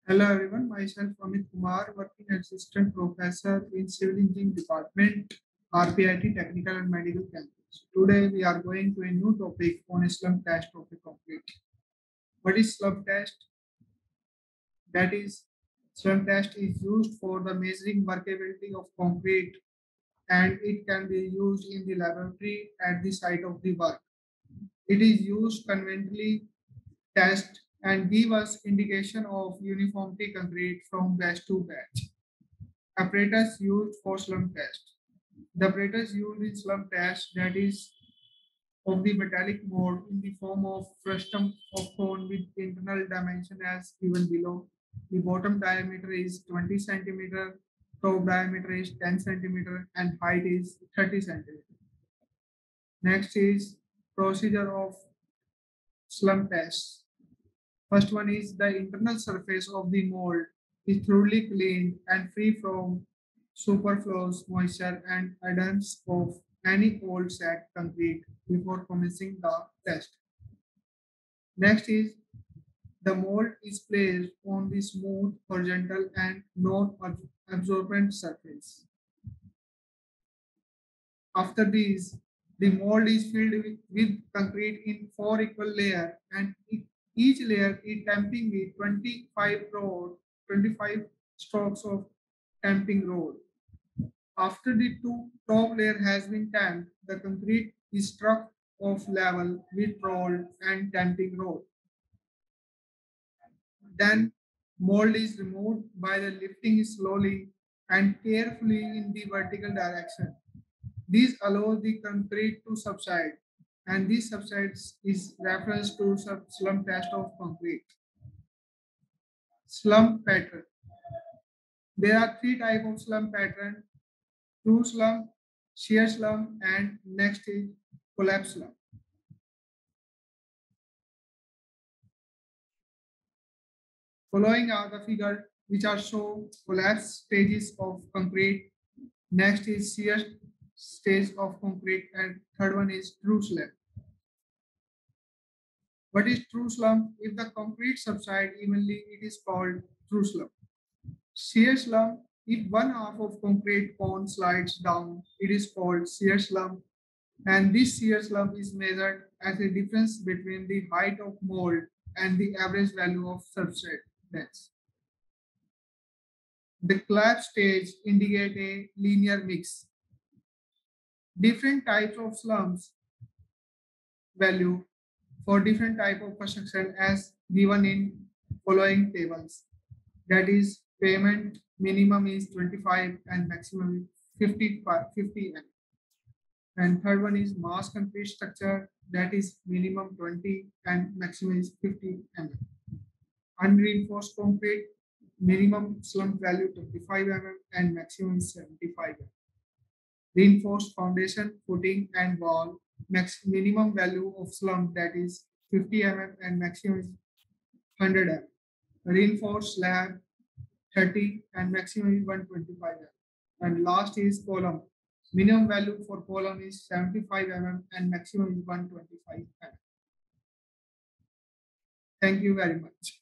Hello everyone, myself Amit Kumar, working as assistant professor in civil engineering department, RPIT Technical and Medical Campus. Today we are going to a new topic on slump test of the concrete. What is slump test? That is, slump test is used for the measuring workability of concrete and it can be used in the laboratory at the site of the work. It is used conventionally test and give us indication of uniformity concrete from batch to batch. Apparatus used for slump test. The apparatus used in slump test that is of the metallic mold in the form of frustum of cone with internal dimension as given below. The bottom diameter is 20 centimeter, top diameter is 10 centimeter, and height is 30 centimeter. Next is procedure of slump test. First one is the internal surface of the mold is thoroughly cleaned and free from superfluous moisture and adherence of any old sack concrete before commencing the test. Next is the mold is placed on the smooth, horizontal, and non-absorbent surface. After these, the mold is filled with concrete in 4 equal layers and each layer is tamping with 25 strokes of tamping roll. After the top layer has been tamped, the concrete is struck off level with roll and tamping roll. Then mold is removed by the lifting slowly and carefully in the vertical direction. This allows the concrete to subside, and this subsides is reference to slump test of concrete. Slump pattern. There are three types of slump pattern: true slump, shear slump, and next is collapse slump. Following are the figure which are show collapse stages of concrete. Next is shear stage of concrete, and third one is true slump. What is true slump? If the concrete subside evenly, it is called true slump. Shear slump, if one half of concrete cone slides down, it is called shear slump. And this shear slump is measured as a difference between the height of mold and the average value of substrate depth. The collapse stage indicate a linear mix. Different types of slumps value for different type of construction as given in following tables. That is, payment minimum is 25 and maximum is 50 mm. And third one is mass concrete structure, that is minimum 20 and maximum is 50 mm. Unreinforced concrete, minimum slump value 25 mm and maximum is 75 mm. Reinforced foundation, footing and wall, minimum value of slump that is 50 mm and maximum is 100 mm. Reinforced slab 30 and maximum is 125 mm. And last is column. Minimum value for column is 75 mm and maximum is 125 mm. Thank you very much.